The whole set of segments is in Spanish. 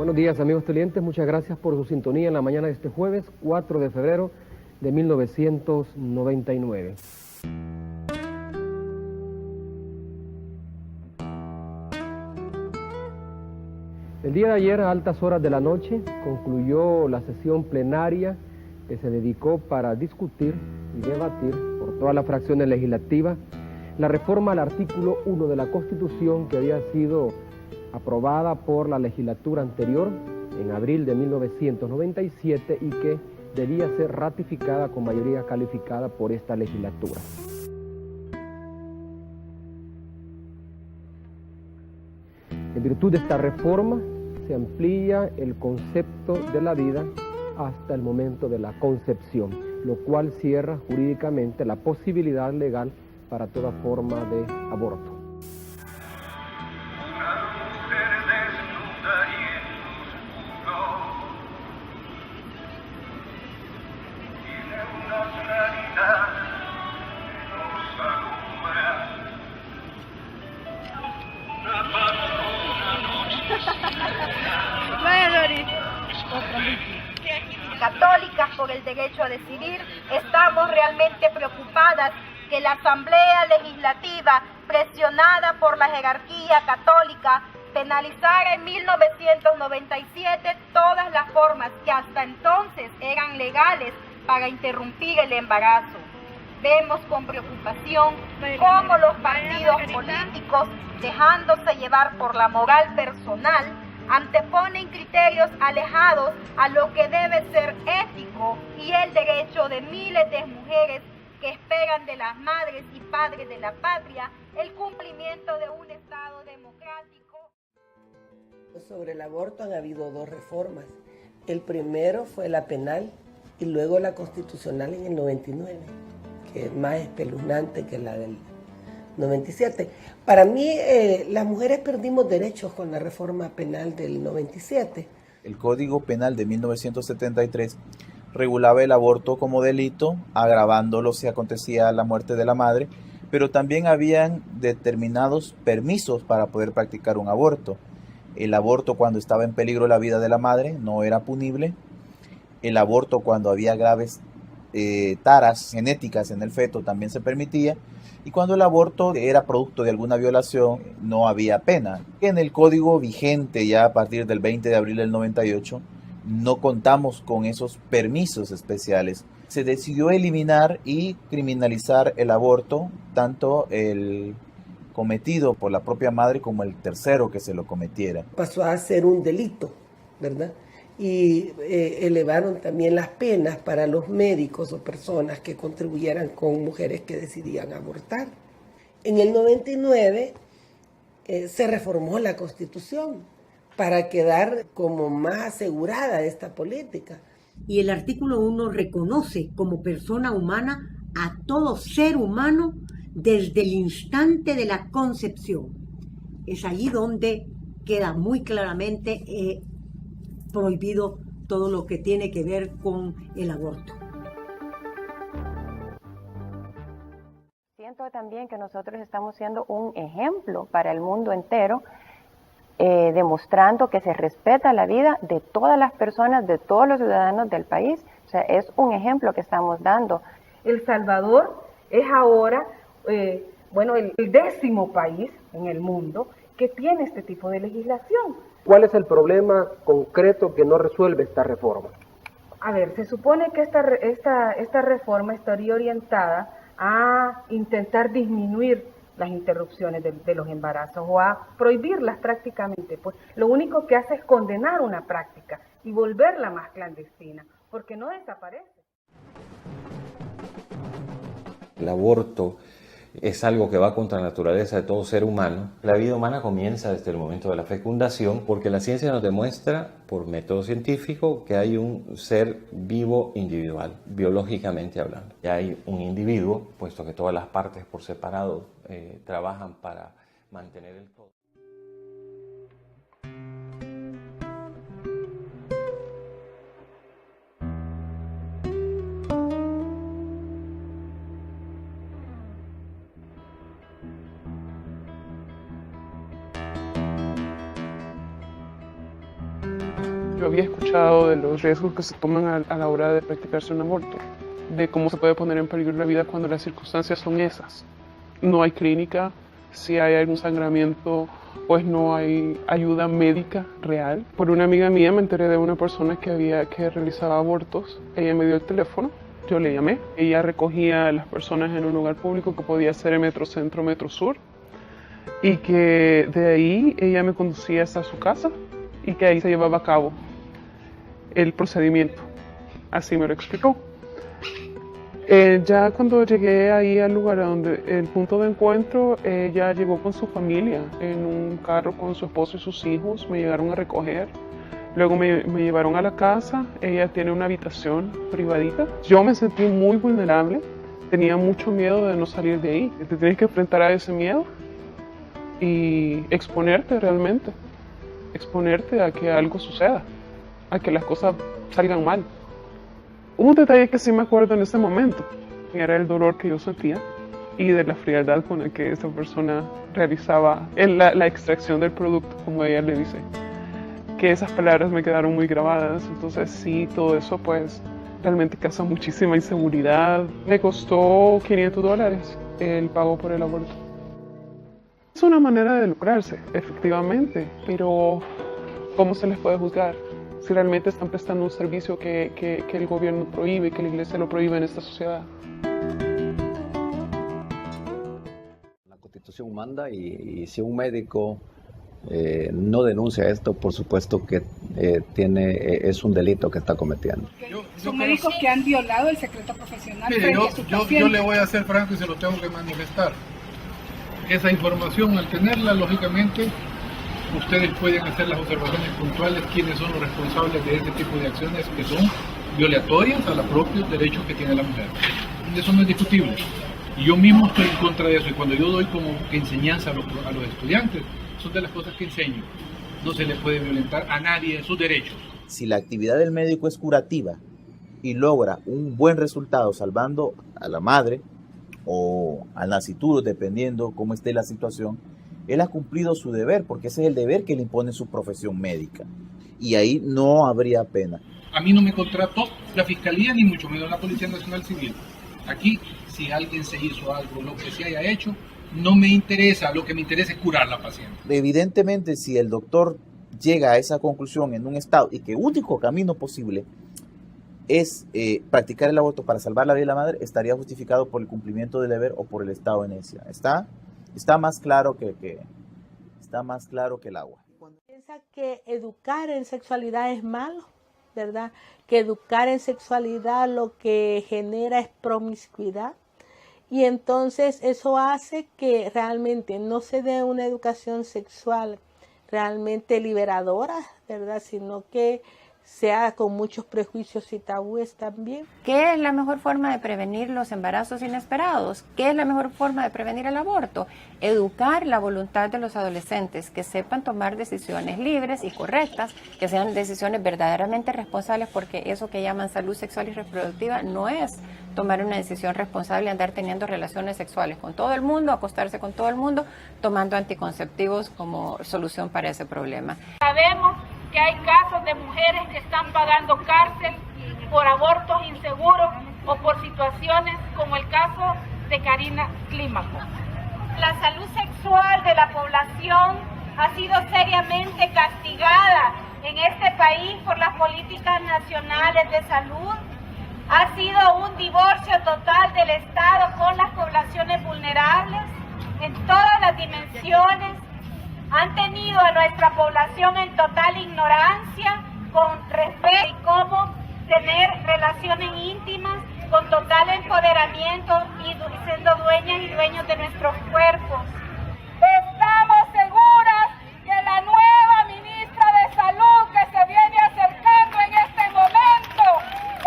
Buenos días, amigos televidentes. Muchas gracias por su sintonía en la mañana de este jueves 4 de febrero de 1999. El día de ayer, a altas horas de la noche, concluyó la sesión plenaria que se dedicó para discutir y debatir por todas las fracciones legislativas la reforma al artículo 1 de la Constitución que había sido aprobada por la legislatura anterior en abril de 1997 y que debía ser ratificada con mayoría calificada por esta legislatura. En virtud de esta reforma se amplía el concepto de la vida hasta el momento de la concepción, lo cual cierra jurídicamente la posibilidad legal para toda forma de aborto. Católicas por el derecho a decidir, estamos realmente preocupadas que la Asamblea Legislativa, presionada por la jerarquía católica, penalizara en 1997 todas las formas que hasta entonces eran legales para interrumpir el embarazo. Vemos con preocupación cómo los partidos políticos, dejándose llevar por la moral personal, anteponen criterios alejados a lo que debe ser ético y el derecho de miles de mujeres que esperan de las madres y padres de la patria el cumplimiento de un Estado democrático. Sobre el aborto han habido dos reformas. El primero fue la penal y luego la constitucional en el 99, que es más espeluznante que la del 97. Para mí, las mujeres perdimos derechos con la reforma penal del 97. El Código Penal de 1973 regulaba el aborto como delito, agravándolo si acontecía la muerte de la madre, pero también habían determinados permisos para poder practicar un aborto. El aborto cuando estaba en peligro la vida de la madre no era punible. El aborto cuando había graves taras genéticas en el feto también se permitía. Y cuando el aborto era producto de alguna violación, no había pena. En el código vigente ya a partir del 20 de abril del 98, no contamos con esos permisos especiales. Se decidió eliminar y criminalizar el aborto, tanto el cometido por la propia madre como el tercero que se lo cometiera. Pasó a ser un delito, ¿verdad? Y elevaron también las penas para los médicos o personas que contribuyeran con mujeres que decidían abortar. En el 99 se reformó la Constitución para quedar como más asegurada esta política. Y el artículo 1 reconoce como persona humana a todo ser humano desde el instante de la concepción. Es allí donde queda muy claramente prohibido todo lo que tiene que ver con el aborto. Siento también que nosotros estamos siendo un ejemplo para el mundo entero, demostrando que se respeta la vida de todas las personas, de todos los ciudadanos del país. O sea, es un ejemplo que estamos dando. El Salvador es ahora, el 10º país en el mundo que tiene este tipo de legislación. ¿Cuál es el problema concreto que no resuelve esta reforma? A ver, se supone que esta reforma estaría orientada a intentar disminuir las interrupciones de los embarazos o a prohibirlas prácticamente. Pues lo único que hace es condenar una práctica y volverla más clandestina, porque no desaparece. El aborto es algo que va contra la naturaleza de todo ser humano. La vida humana comienza desde el momento de la fecundación porque la ciencia nos demuestra, por método científico, que hay un ser vivo individual, biológicamente hablando. Y hay un individuo, puesto que todas las partes por separado trabajan para mantener el todo. Yo había escuchado de los riesgos que se toman a la hora de practicarse un aborto, de cómo se puede poner en peligro la vida cuando las circunstancias son esas. No hay clínica, si hay algún sangramiento, pues no hay ayuda médica real. Por una amiga mía me enteré de una persona que realizaba abortos. Ella me dio el teléfono, yo le llamé. Ella recogía a las personas en un lugar público que podía ser el Metrocentro, Metrosur, y que de ahí ella me conducía hasta su casa y que ahí se llevaba a cabo el procedimiento. Así me lo explicó. Ya cuando llegué ahí al lugar donde el punto de encuentro, ella llegó con su familia en un carro con su esposo y sus hijos, me llegaron a recoger, luego me llevaron a la casa. Ella tiene una habitación privadita. Yo me sentí muy vulnerable, tenía mucho miedo de no salir de ahí. Te tienes que enfrentar a ese miedo y exponerte realmente, exponerte a que algo suceda, a que las cosas salgan mal. Un detalle que sí me acuerdo en ese momento era el dolor que yo sentía y de la frialdad con la que esta persona realizaba la extracción del producto, como ella le dice. Que esas palabras me quedaron muy grabadas. Entonces sí, todo eso pues realmente causa muchísima inseguridad. Me costó $500 el pago por el aborto. Es una manera de lucrarse, efectivamente, pero ¿cómo se les puede juzgar? Si realmente están prestando un servicio que el gobierno prohíbe, que la iglesia lo prohíbe en esta sociedad. La Constitución manda y si un médico no denuncia esto, por supuesto que es un delito que está cometiendo. Son médicos que han violado el secreto profesional. Mire, yo le voy a ser franco y se lo tengo que manifestar. Esa información, al tenerla, lógicamente, ustedes pueden hacer las observaciones puntuales quiénes son los responsables de este tipo de acciones que son violatorias a los propios derechos que tiene la mujer. Eso no es discutible. Y yo mismo estoy en contra de eso. Y cuando yo doy como enseñanza a los estudiantes, son de las cosas que enseño. No se le puede violentar a nadie sus derechos. Si la actividad del médico es curativa y logra un buen resultado salvando a la madre o al nascituro, dependiendo cómo esté la situación, él ha cumplido su deber, porque ese es el deber que le impone su profesión médica. Y ahí no habría pena. A mí no me contrató la Fiscalía, ni mucho menos la Policía Nacional Civil. Aquí, si alguien se hizo algo, lo que se haya hecho, no me interesa. Lo que me interesa es curar a la paciente. Evidentemente, si el doctor llega a esa conclusión en un estado y que el único camino posible es practicar el aborto para salvar la vida de la madre, estaría justificado por el cumplimiento del deber o por el estado de necia. Está más claro que el agua. Piensa que educar en sexualidad es malo, ¿verdad? Que educar en sexualidad lo que genera es promiscuidad. Y entonces eso hace que realmente no se dé una educación sexual realmente liberadora, ¿verdad? Sino que sea con muchos prejuicios y tabúes también. ¿Qué es la mejor forma de prevenir los embarazos inesperados? ¿Qué es la mejor forma de prevenir el aborto? Educar la voluntad de los adolescentes, que sepan tomar decisiones libres y correctas, que sean decisiones verdaderamente responsables, porque eso que llaman salud sexual y reproductiva no es tomar una decisión responsable y andar teniendo relaciones sexuales con todo el mundo, acostarse con todo el mundo, tomando anticonceptivos como solución para ese problema. Sabemos que hay casos de mujeres que están pagando cárcel por abortos inseguros o por situaciones como el caso de Karina Clímaco. La salud sexual de la población ha sido seriamente castigada en este país por las políticas nacionales de salud. Ha sido un divorcio total del Estado con las poblaciones vulnerables en todas las dimensiones. Han tenido a nuestra población en total ignorancia con respecto a cómo tener relaciones íntimas, con total empoderamiento y siendo dueñas y dueños de nuestros cuerpos. Estamos seguras que la nueva ministra de Salud que se viene acercando en este momento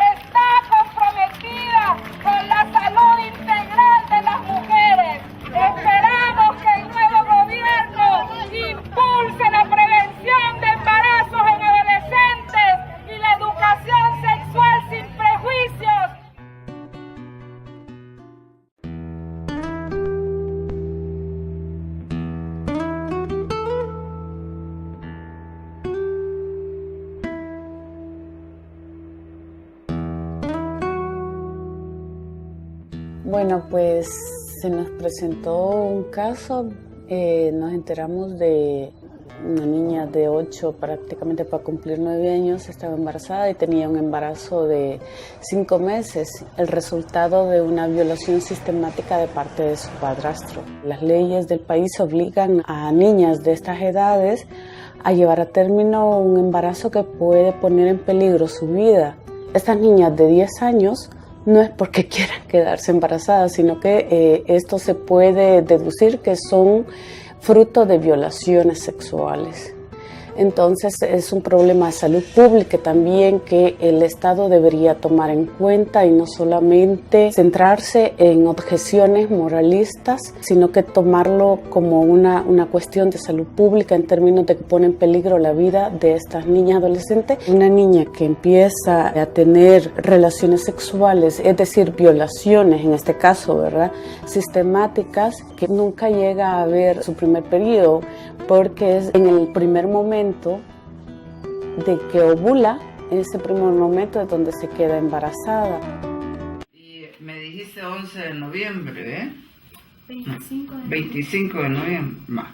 está comprometida con la salud integral de las mujeres. Esperamos que el nuevo gobierno impulse la prevención de embarazos en adolescentes y la educación sexual sin prejuicios. Bueno, pues se nos presentó un caso, nos enteramos de una niña de 8, prácticamente para cumplir 9 años, estaba embarazada y tenía un embarazo de 5 meses, el resultado de una violación sistemática de parte de su padrastro. Las leyes del país obligan a niñas de estas edades a llevar a término un embarazo que puede poner en peligro su vida. Estas niñas de 10 años no es porque quieran quedarse embarazadas, sino que esto se puede deducir que son fruto de violaciones sexuales. Entonces es un problema de salud pública también que el Estado debería tomar en cuenta y no solamente centrarse en objeciones moralistas, sino que tomarlo como una cuestión de salud pública en términos de que pone en peligro la vida de estas niñas adolescentes. Una niña que empieza a tener relaciones sexuales, es decir, violaciones en este caso, ¿verdad?, sistemáticas, que nunca llega a ver su primer periodo, porque es en el primer momento de que ovula, en ese primer momento es donde se queda embarazada. Y me dijiste 11 de noviembre, ¿eh? 25 de noviembre. 25 de noviembre.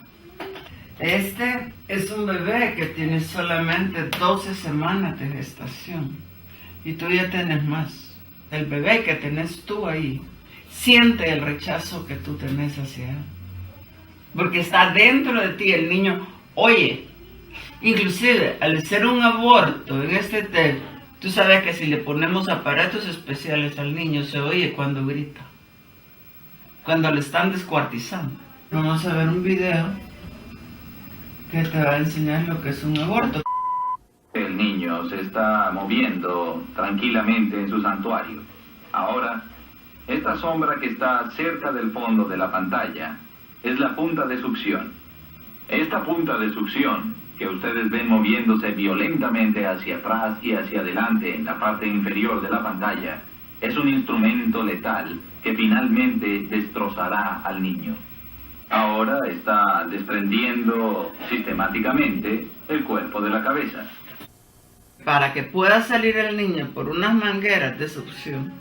Este es un bebé que tiene solamente 12 semanas de gestación y tú ya tienes más. El bebé que tenés tú ahí siente el rechazo que tú tenés hacia él, porque está dentro de ti el niño. Oye, inclusive al hacer un aborto en este test, tú sabes que si le ponemos aparatos especiales al niño se oye cuando grita, cuando le están descuartizando. Vamos a ver un video que te va a enseñar lo que es un aborto. El niño se está moviendo tranquilamente en su santuario. Ahora, esta sombra que está cerca del fondo de la pantalla es la punta de succión. Esta punta de succión que ustedes ven moviéndose violentamente hacia atrás y hacia adelante en la parte inferior de la pantalla es un instrumento letal que finalmente destrozará al niño. Ahora está desprendiendo sistemáticamente el cuerpo de la cabeza. Para que pueda salir el niño por unas mangueras de succión,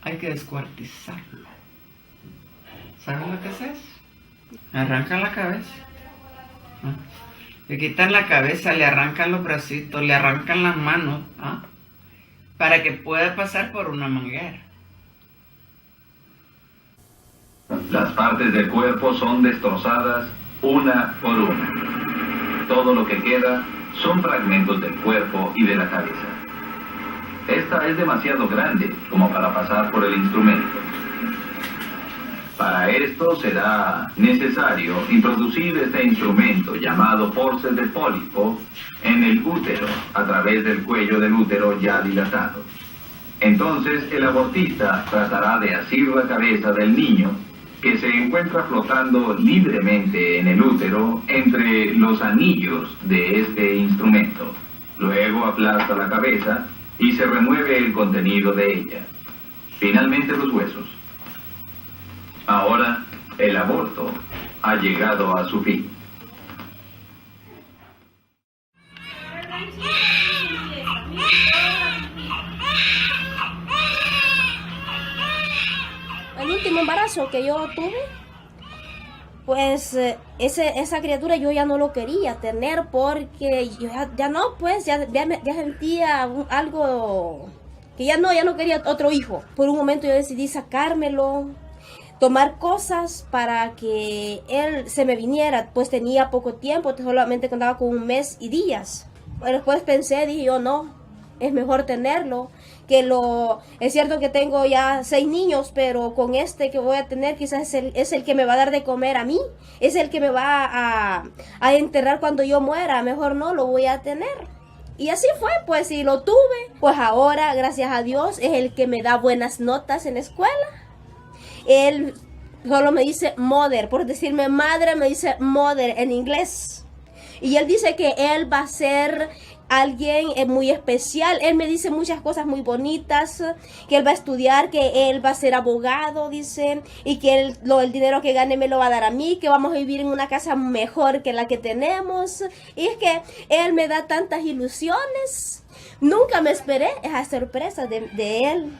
hay que descuartizarlo. ¿Saben lo que es eso? Arrancan la cabeza. Le quitan la cabeza, le arrancan los bracitos, le arrancan las manos, para que pueda pasar por una manguera. Las partes del cuerpo son destrozadas una por una. Todo lo que queda son fragmentos del cuerpo y de la cabeza. Esta es demasiado grande como para pasar por el instrumento. Para esto será necesario introducir este instrumento llamado forceps de pólipo en el útero a través del cuello del útero ya dilatado. Entonces el abortista tratará de asir la cabeza del niño que se encuentra flotando libremente en el útero entre los anillos de este instrumento. Luego aplasta la cabeza y se remueve el contenido de ella. Finalmente los huesos. Ahora, el aborto ha llegado a su fin. El último embarazo que yo tuve, pues esa criatura yo ya no lo quería tener porque yo ya no, pues ya sentía algo que ya no quería otro hijo. Por un momento yo decidí sacármelo, tomar cosas para que él se me viniera, pues tenía poco tiempo, solamente contaba con 1 mes y días. Pero después pensé, dije yo, no, es mejor tenerlo, es cierto que tengo ya 6 niños, pero con este que voy a tener quizás es el que me va a dar de comer a mí, es el que me va a enterrar cuando yo muera, mejor no lo voy a tener. Y así fue, pues, y lo tuve, pues ahora, gracias a Dios, es el que me da buenas notas en la escuela. Él solo me dice mother, por decirme madre me dice mother en inglés. Y él dice que él va a ser alguien muy especial. Él me dice muchas cosas muy bonitas, que él va a estudiar, que él va a ser abogado, dice, y que el dinero que gane me lo va a dar a mí, que vamos a vivir en una casa mejor que la que tenemos. Y es que él me da tantas ilusiones. Nunca me esperé esa sorpresa de él.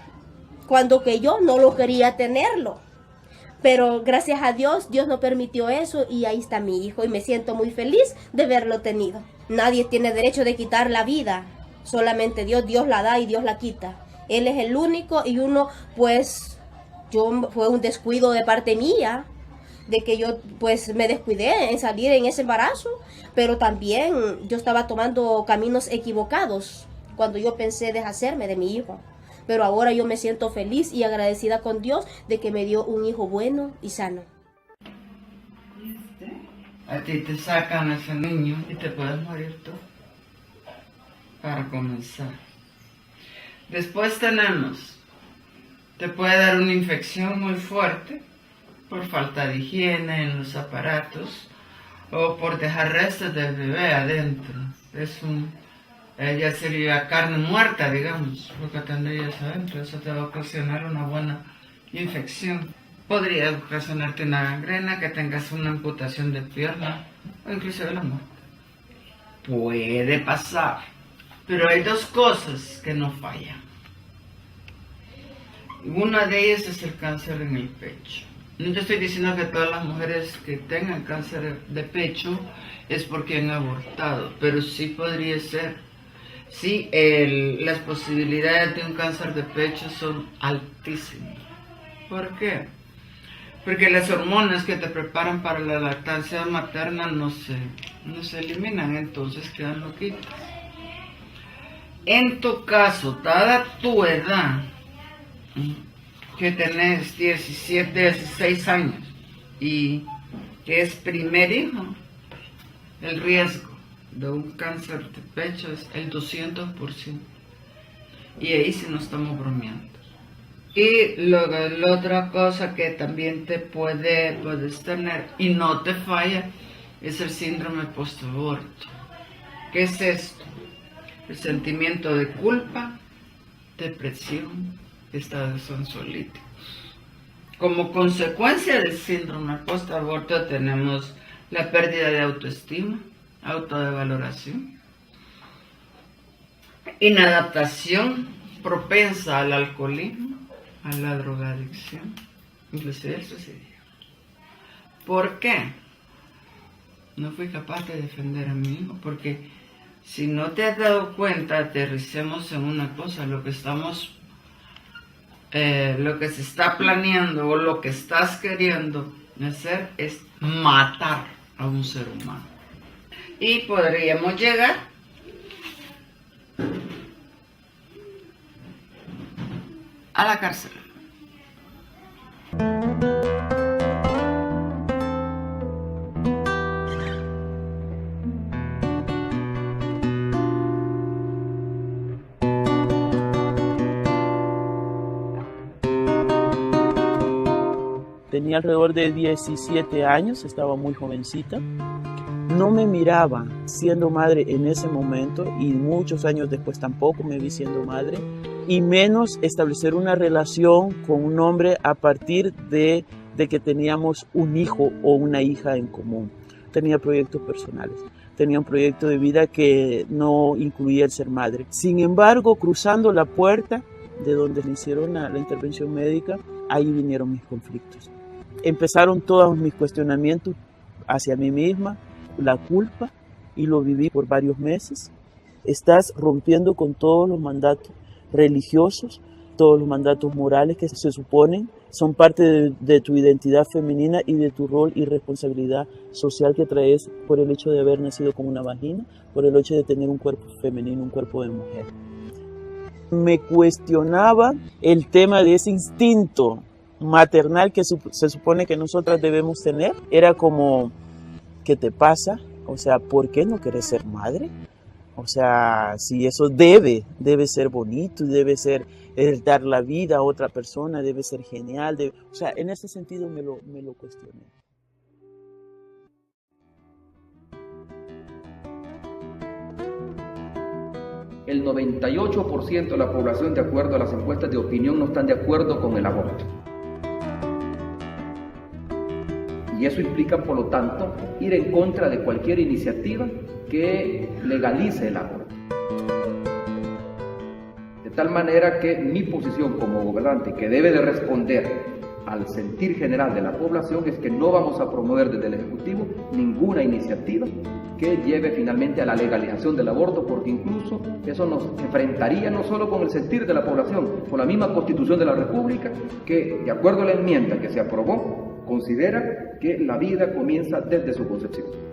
cuando que yo no lo quería tenerlo. Pero gracias a Dios, Dios no permitió eso y ahí está mi hijo y me siento muy feliz de haberlo tenido. Nadie tiene derecho de quitar la vida, solamente Dios, Dios la da y Dios la quita. Él es el único y uno, pues, fue un descuido de parte mía, de que yo pues me descuidé en salir en ese embarazo, pero también yo estaba tomando caminos equivocados cuando yo pensé deshacerme de mi hijo. Pero ahora yo me siento feliz y agradecida con Dios de que me dio un hijo bueno y sano. A ti te sacan a ese niño y te puedes morir tú, para comenzar. Después te puede dar una infección muy fuerte por falta de higiene en los aparatos o por dejar restos del bebé adentro. Ya sería carne muerta, digamos, lo que tendrías adentro. Eso te va a ocasionar una buena infección. Podría ocasionarte una gangrena, que tengas una amputación de pierna o inclusive la muerte. Puede pasar, pero hay dos cosas que no fallan. Una de ellas es el cáncer en el pecho. No te estoy diciendo que todas las mujeres que tengan cáncer de pecho es porque han abortado, pero sí podría ser. Sí, las posibilidades de un cáncer de pecho son altísimas. ¿Por qué? Porque las hormonas que te preparan para la lactancia materna no se eliminan, entonces quedan loquitas. En tu caso, dada tu edad, que tenés 17, 16 años y que es primer hijo, el riesgo de un cáncer de pecho es el 200%. Y ahí sí no estamos bromeando. Y la otra cosa que también puedes tener y no te falla es el síndrome postaborto. ¿Qué es esto? El sentimiento de culpa, depresión, estados ansiolíticos. Como consecuencia del síndrome postaborto tenemos la pérdida de autoestima, autodevaloración, inadaptación propensa al alcoholismo, a la drogadicción, inclusive el suicidio. ¿Por qué? No fui capaz de defender a mi hijo, porque si no te has dado cuenta, aterricemos en una cosa, lo que se está planeando o lo que estás queriendo hacer es matar a un ser humano. Y podríamos llegar a la cárcel. Tenía alrededor de 17 años, estaba muy jovencita. No me miraba siendo madre en ese momento y muchos años después tampoco me vi siendo madre, y menos establecer una relación con un hombre a partir de que teníamos un hijo o una hija en común. Tenía proyectos personales, tenía un proyecto de vida que no incluía el ser madre. Sin embargo, cruzando la puerta de donde me hicieron la intervención médica, ahí vinieron mis conflictos. Empezaron todos mis cuestionamientos hacia mí misma, la culpa, y lo viví por varios meses. Estás rompiendo con todos los mandatos religiosos, todos los mandatos morales que se suponen son parte de tu identidad femenina y de tu rol y responsabilidad social que traes por el hecho de haber nacido con una vagina, por el hecho de tener un cuerpo femenino, un cuerpo de mujer. Me cuestionaba el tema de ese instinto maternal que se supone que nosotras debemos tener. Era como, ¿qué te pasa? O sea, ¿por qué no quieres ser madre? O sea, si eso debe ser bonito, debe ser dar la vida a otra persona, debe ser genial. O sea, en ese sentido me lo cuestioné. El 98% de la población, de acuerdo a las encuestas de opinión, no están de acuerdo con el aborto. Y eso implica, por lo tanto, ir en contra de cualquier iniciativa que legalice el aborto. tal manera que mi posición como gobernante, que debe de responder al sentir general de la población, es que no vamos a promover desde el Ejecutivo ninguna iniciativa que lleve finalmente a la legalización del aborto, porque incluso eso nos enfrentaría no solo con el sentir de la población, con la misma Constitución de la República, que de acuerdo a la enmienda que se aprobó, considera que la vida comienza desde su concepción.